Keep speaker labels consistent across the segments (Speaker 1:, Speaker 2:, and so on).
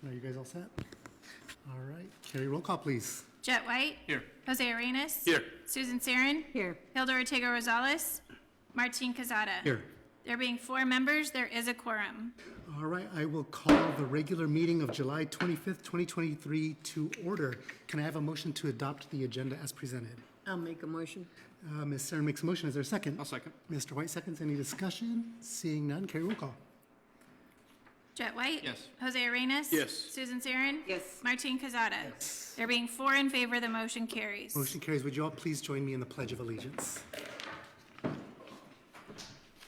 Speaker 1: Are you guys all set? All right. Carrie, roll call, please.
Speaker 2: Jet White.
Speaker 3: Here.
Speaker 2: Jose Arenas.
Speaker 3: Here.
Speaker 2: Susan Sarin.
Speaker 4: Here.
Speaker 2: Hilda Ortega Rosales. Martin Cazada.
Speaker 1: Here.
Speaker 2: There being 4 members, there is a quorum.
Speaker 1: All right. I will call the regular meeting of July 25th, 2023 to order. Can I have a motion to adopt the agenda as presented?
Speaker 4: I'll make a motion.
Speaker 1: Ms. Sarin makes a motion. Is there a second?
Speaker 3: I'll second.
Speaker 1: Mr. White seconds. Any discussion? Seeing none. Carrie, roll call.
Speaker 2: Jet White.
Speaker 3: Yes.
Speaker 2: Jose Arenas.
Speaker 3: Yes.
Speaker 2: Susan Sarin.
Speaker 4: Yes.
Speaker 2: Martin Cazada.
Speaker 1: Yes.
Speaker 2: There being 4 in favor, the motion carries.
Speaker 1: Motion carries. Would you all please join me in the Pledge of Allegiance?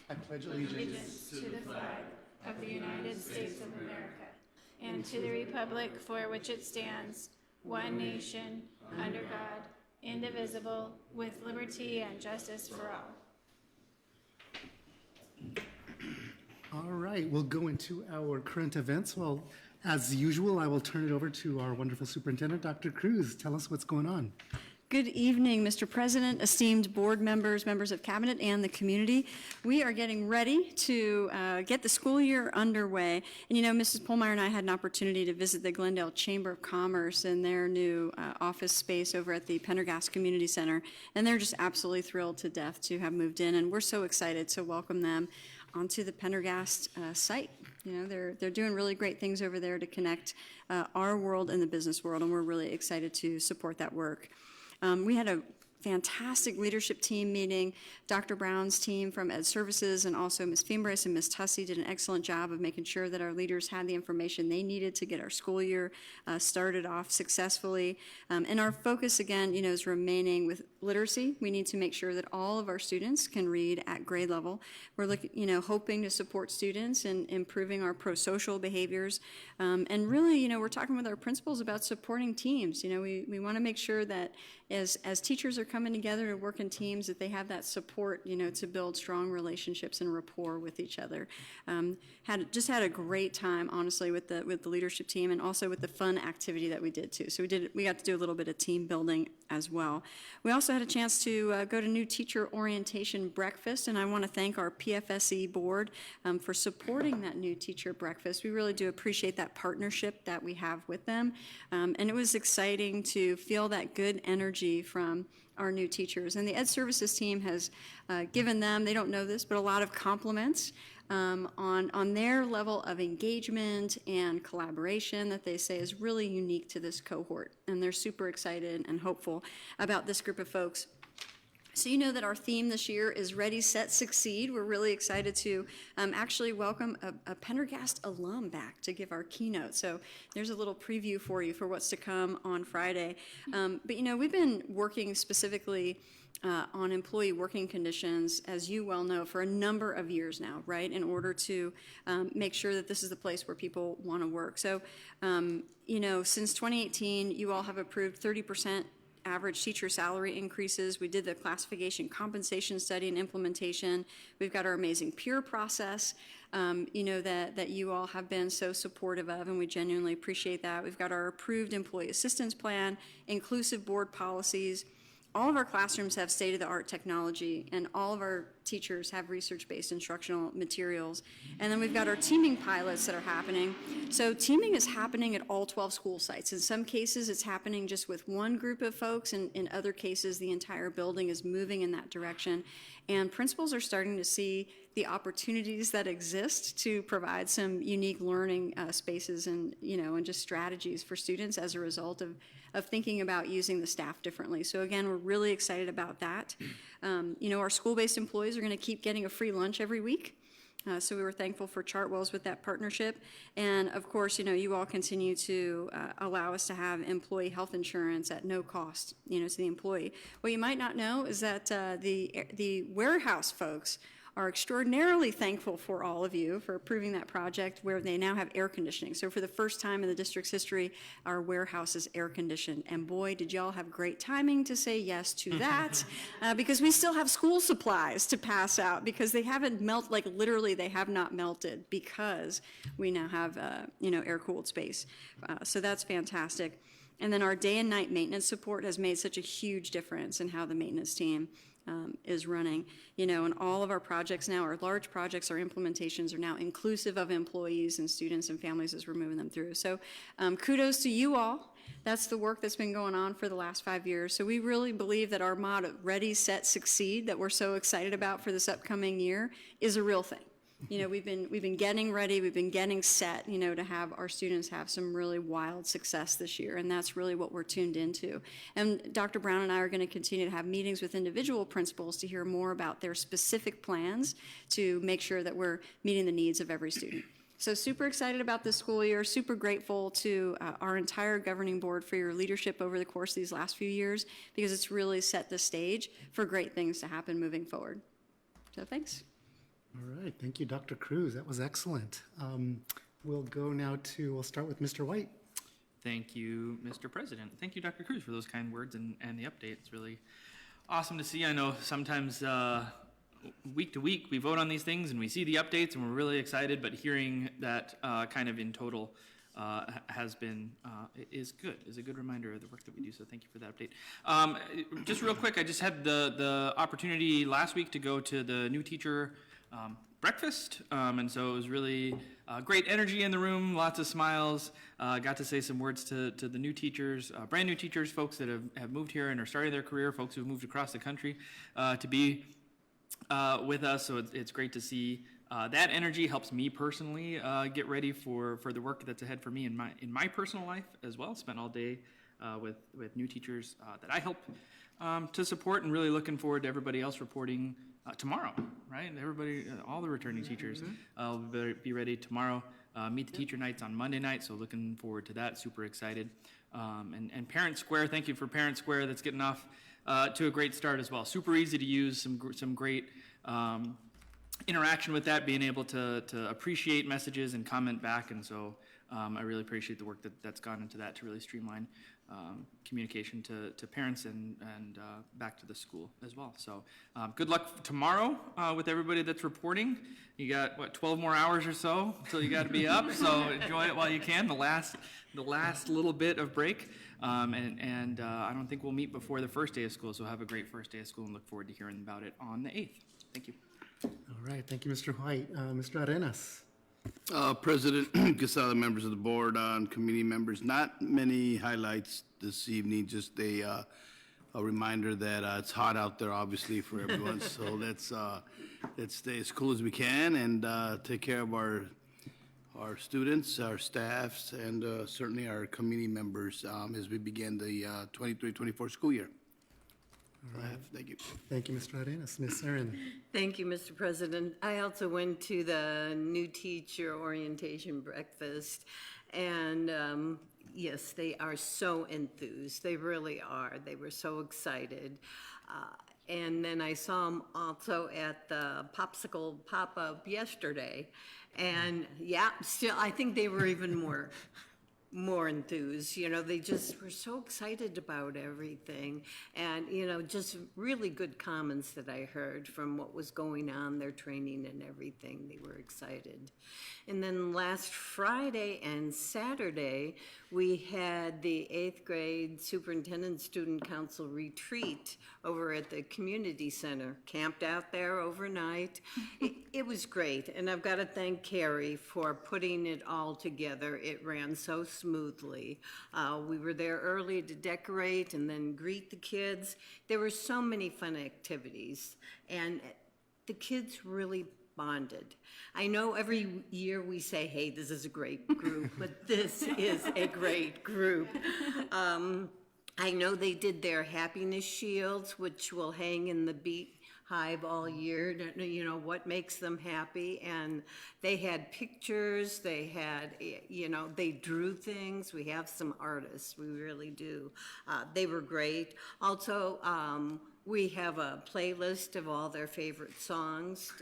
Speaker 1: I pledge allegiance
Speaker 2: To the flag of the United States of America and to the republic for which it stands, one nation, under God, indivisible, with liberty and justice for all.
Speaker 1: All right, we'll go into our current events. Well, as usual, I will turn it over to our wonderful superintendent, Dr. Cruz. Tell us what's going on.
Speaker 5: Good evening, Mr. President, esteemed board members, members of cabinet, and the community. We are getting ready to get the school year underway. And you know, Mrs. Pohlmeyer and I had an opportunity to visit the Glendale Chamber of Commerce in their new office space over at the Pendergast Community Center. And they're just absolutely thrilled to death to have moved in. And we're so excited to welcome them onto the Pendergast site. You know, they're doing really great things over there to connect our world and the business world, and we're really excited to support that work. We had a fantastic leadership team meeting. Dr. Brown's team from Ed Services and also Ms. Fimbres and Ms. Tussey did an excellent job of making sure that our leaders had the information they needed to get our school year started off successfully. And our focus, again, you know, is remaining with literacy. We need to make sure that all of our students can read at grade level. We're looking, you know, hoping to support students in improving our pro-social behaviors. And really, you know, we're talking with our principals about supporting teams. You know, we want to make sure that as teachers are coming together to work in teams, that they have that support, you know, to build strong relationships and rapport with each other. Had a great time, honestly, with the leadership team, and also with the fun activity that we did too. So we got to do a little bit of team building as well. We also had a chance to go to new teacher orientation breakfast, and I want to thank our PFSE board for supporting that new teacher breakfast. We really do appreciate that partnership that we have with them, and it was exciting to feel that good energy from our new teachers. And the Ed Services team has given them, they don't know this, but a lot of compliments on their level of engagement and collaboration that they say is really unique to this cohort. And they're super excited and hopeful about this group of folks. So you know that our theme this year is Ready, Set, Succeed. We're really excited to actually welcome a Pendergast alum back to give our keynote. So there's a little preview for you for what's to come on Friday. But you know, we've been working specifically on employee working conditions, as you well know, for a number of years now, right, in order to make sure that this is the place where people want to work. So, you know, since 2018, you all have approved 30% average teacher salary increases. We did the classification compensation study and implementation. We've got our amazing peer process, you know, that you all have been so supportive of, and we genuinely appreciate that. We've got our approved employee assistance plan, inclusive board policies. All of our classrooms have state-of-the-art technology, and all of our teachers have research-based instructional materials. And then we've got our teaming pilots that are happening. So teaming is happening at all 12 school sites. In some cases, it's happening just with one group of folks, and in other cases, the entire building is moving in that direction. And principals are starting to see the opportunities that exist to provide some unique learning spaces and, you know, and just strategies for students as a result of thinking about using the staff differently. So again, we're really excited about that. You know, our school-based employees are going to keep getting a free lunch every week. So we were thankful for Chartwell's with that partnership. And of course, you know, you all continue to allow us to have employee health insurance at no cost, you know, to the employee. What you might not know is that the warehouse folks are extraordinarily thankful for all of you for approving that project, where they now have air conditioning. So for the first time in the district's history, our warehouse is air conditioned. And boy, did y'all have great timing to say yes to that, because we still have school supplies to pass out, because they haven't melted, like literally they have not melted, because we now have, you know, air-cooled space. So that's fantastic. And then our day and night maintenance support has made such a huge difference in how the maintenance team is running. And all of our projects now, our large projects, our implementations are now inclusive of employees and students and families as we're moving them through. So kudos to you all. That's the work that's been going on for the last 5 years. So we really believe that our motto, Ready, Set, Succeed, that we're so excited about for this upcoming year, is a real thing. We've been getting ready, we've been getting set, to have our students have some really wild success this year, and that's really what we're tuned into. And Dr. Brown and I are going to continue to have meetings with individual principals to hear more about their specific plans to make sure that we're meeting the needs of every student. So super excited about this school year, super grateful to our entire governing board for your leadership over the course of these last few years, because it's really set the stage for great things to happen moving forward. So thanks.
Speaker 1: All right, thank you, Dr. Cruz. That was excellent. We'll start with Mr. White.
Speaker 3: Thank you, Mr. President. Thank you, Dr. Cruz, for those kind words and the update. It's really awesome to see. I know sometimes week to week we vote on these things and we see the updates and we're really excited, but hearing that kind of in total is a good reminder of the work that we do. So thank you for that update. Just real quick, I just had the opportunity last week to go to the new teacher breakfast, and so it was really great energy in the room, lots of smiles. Got to say some words to the new teachers, brand new teachers, folks that have moved here and are starting their career, folks who've moved across the country to be with us. So it's great to see that energy. Helps me personally get ready for the work that's ahead for me in my personal life as well. Spent all day with new teachers that I help to support, and really looking forward to everybody else reporting tomorrow, right? Everybody, all the returning teachers will be ready tomorrow. Meet the teacher nights on Monday night, so looking forward to that, super excited. And Parent Square, thank you for Parent Square, that's getting off to a great start as well. Super easy to use, some great interaction with that, being able to appreciate messages and comment back, and so I really appreciate the work that's gone into that to really streamline communication to parents and back to the school as well. So good luck tomorrow with everybody that's reporting. You got 12 more hours or so until you got to be up, so enjoy it while you can, the last little bit of break. And I don't think we'll meet before the first day of school, so have a great first day of school and look forward to hearing about it on the 8th. Thank you.
Speaker 1: All right, thank you, Mr. White. Mr. Arenas.
Speaker 4: President Casada, members of the board, and committee members, not many highlights this evening, just a reminder that it's hot out there, obviously, for everyone. So let's stay as cool as we can and take care of our students, our staffs, and certainly our committee members as we begin the 23-24 school year. All right. Thank you.
Speaker 1: Thank you, Mr. Arenas. Ms. Aaron.
Speaker 6: Thank you, Mr. President. I also went to the new teacher orientation breakfast, and yes, they are so enthused. They really are. They were so excited. And then I saw them also at the popsicle pop-up yesterday, and yeah, still, I think they were even more enthused. They just were so excited about everything, and just really good comments that I heard from what was going on, their training and everything. They were excited. And then last Friday and Saturday, we had the 8th grade Superintendent Student Council retreat over at the community center. Camped out there overnight. It was great, and I've got to thank Carrie for putting it all together. It ran so smoothly. We were there early to decorate and then greet the kids. There were so many fun activities, and the kids really bonded. I know every year we say, hey, this is a great group, but this is a great group. I know they did their happiness shields, which will hang in the beehive all year, what makes them happy. And they had pictures, they had, they drew things. We have some artists, we really do. They were great. Also, we have a playlist of all their favorite songs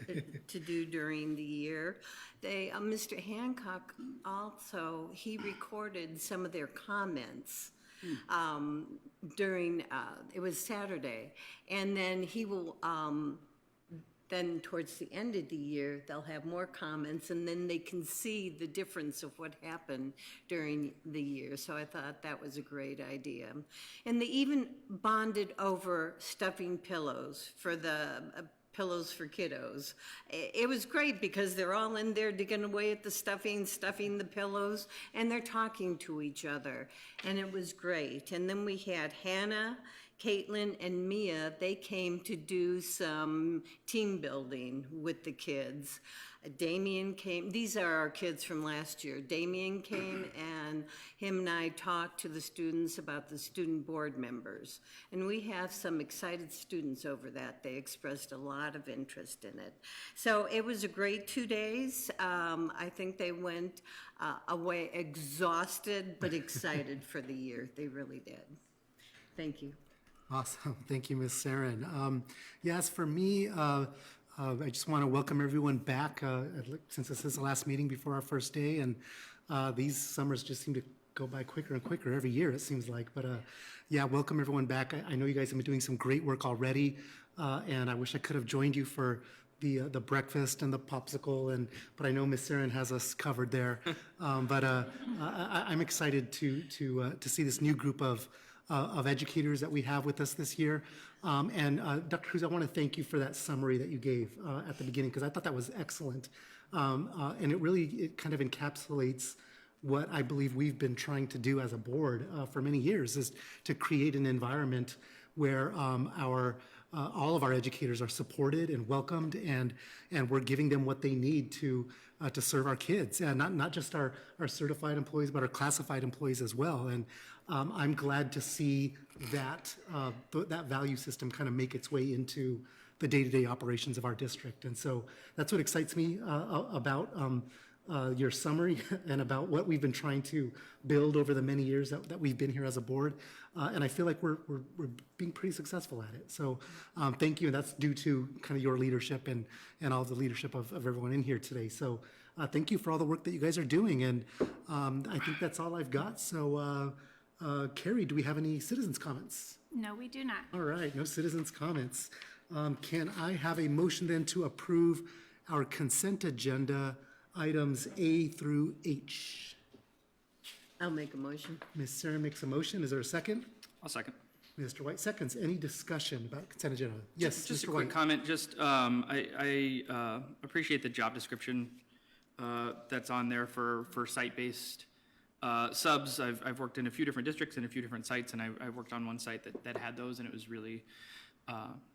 Speaker 6: to do during the year. Mr. Hancock also, he recorded some of their comments during, it was Saturday, and then he will then towards the end of the year, they'll have more comments, and then they can see the difference of what happened during the year. So I thought that was a great idea. And they even bonded over stuffing pillows for the pillows for kiddos. It was great because they're all in there digging away at the stuffing the pillows, and they're talking to each other. And it was great. And then we had Hannah, Caitlin, and Mia. They came to do some team building with the kids. Damien came. These are our kids from last year. Damien came, and him and I talked to the students about the student board members. And we have some excited students over that. They expressed a lot of interest in it. So it was a great 2 days. I think they went away exhausted but excited for the year. They really did. Thank you.
Speaker 1: Awesome. Thank you, Ms. Sarin. Yes, for me, I just want to welcome everyone back since this is the last meeting before our first day, and these summers just seem to go by quicker and quicker every year, it seems like. But yeah, welcome everyone back. I know you guys have been doing some great work already, and I wish I could have joined you for the breakfast and the popsicle, but I know Ms. Sarin has us covered there. I'm excited to see this new group of educators that we have with us this year. Dr. Cruz, I want to thank you for that summary that you gave at the beginning, because I thought that was excellent. And it kind of encapsulates what I believe we've been trying to do as a board for many years, is to create an environment where all of our educators are supported and welcomed, and we're giving them what they need to serve our kids, and not just our certified employees, but our classified employees as well. And I'm glad to see that that value system kind of make its way into the day-to-day operations of our district. And so that's what excites me about your summary and about what we've been trying to build over the many years that we've been here as a board. And I feel like we're being pretty successful at it. So thank you, and that's due to kind of your leadership and all the leadership of everyone in here today. So thank you for all the work that you guys are doing, and I think that's all I've got. So Carrie, do we have any citizens' comments?
Speaker 2: No, we do not.
Speaker 1: All right, no citizens' comments. Can I have a motion then to approve our consent agenda items A through H?
Speaker 6: I'll make a motion.
Speaker 1: Ms. Sarah makes a motion. Is there a second?
Speaker 3: I'll second.
Speaker 1: Mr. White seconds. Any discussion about consent agenda? Yes,
Speaker 3: Just
Speaker 1: Mr.
Speaker 3: a quick
Speaker 1: White.
Speaker 3: comment. Just I appreciate the job description that's on there for site-based subs. I've worked in a few different districts and a few different sites, and I worked on one site that had those, and it was really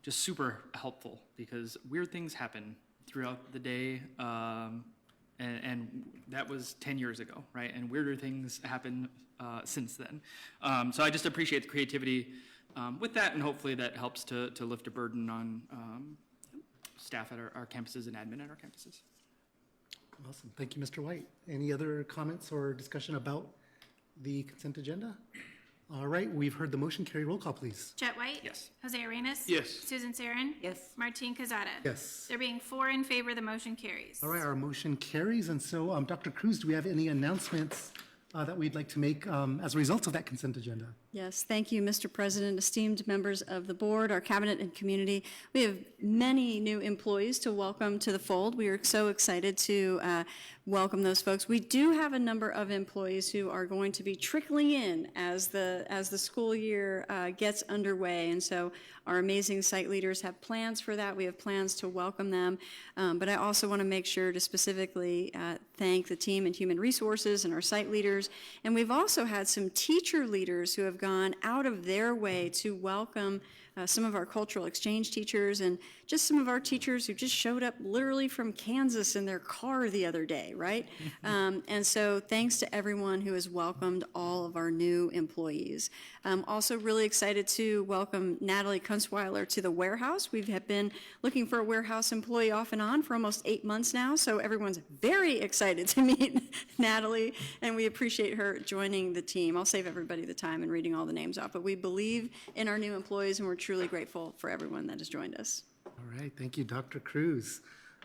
Speaker 3: just super helpful, because weird things happen throughout the day, and that was 10 years ago, right? And weirder things happen since then. So I just appreciate the creativity with that, and hopefully that helps to lift a burden on staff at our campuses and admin at our campuses.
Speaker 1: Awesome. Thank you, Mr. White. Any other comments or discussion about the consent agenda? All right, we've heard the motion. Carrie, roll call, please.
Speaker 2: Chet White?
Speaker 3: Yes.
Speaker 2: Jose Arenas?
Speaker 4: Yes.
Speaker 2: Susan Sarin?
Speaker 6: Yes.
Speaker 2: Martine Cazada?
Speaker 1: Yes.
Speaker 2: There being 4 in favor, the motion carries.
Speaker 1: All right, our motion carries. And so, Dr. Cruz, do we have any announcements that we'd like to make as a result of that consent agenda?
Speaker 5: Yes, thank you, Mr. President, esteemed members of the board, our cabinet and community. We have many new employees to welcome to the fold. We are so excited to welcome those folks. We do have a number of employees who are going to be trickling in as the school year gets underway, and so our amazing site leaders have plans for that. We have plans to welcome them, but I also want to make sure to specifically thank the team in human resources and our site leaders, and we've also had some teacher leaders who have gone out of their way to welcome some of our cultural exchange teachers, and just some of our teachers who just showed up literally from Kansas in their car the other day, right? And so thanks to everyone who has welcomed all of our new employees. Also really excited to welcome Natalie Kunstweiler to the warehouse. We have been looking for a warehouse employee off and on for almost 8 months now, so everyone's very excited to meet Natalie, and we appreciate her joining the team. I'll save everybody the time and reading all the names off, but we believe in our new employees, and we're truly grateful for everyone that has joined us.
Speaker 1: All right, thank you, Dr. Cruz.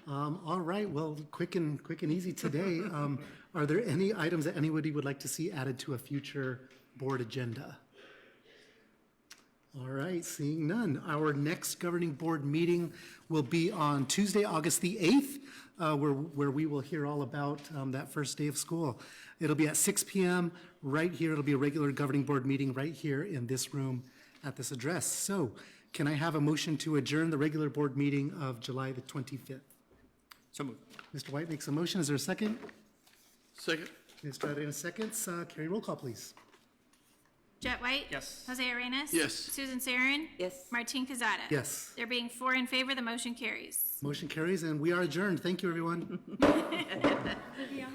Speaker 1: All right, well, quick and easy today. Are there any items that anybody would like to see added to a future board agenda? All right, seeing none. Our next governing board meeting will be on Tuesday, August the 8th, where we will hear all about that first day of school. It'll be at 6 p.m. right here. It'll be a regular governing board meeting right here in this room at this address. So can I have a motion to adjourn the regular board meeting of July the 25th?
Speaker 3: So moved.
Speaker 1: Mr. White makes a motion. Is there a second?
Speaker 4: Second.
Speaker 1: Mr. Arenas seconds. Carrie, roll call, please.
Speaker 2: Jet White?
Speaker 3: Yes.
Speaker 2: Jose Arenas?
Speaker 4: Yes.
Speaker 2: Susan Sarin?
Speaker 6: Yes.
Speaker 2: Martin Cazada?
Speaker 1: Yes.
Speaker 2: There being 4 in favor, the motion carries.
Speaker 1: Motion carries, and we are adjourned. Thank you, everyone.
Speaker 5: Yeah,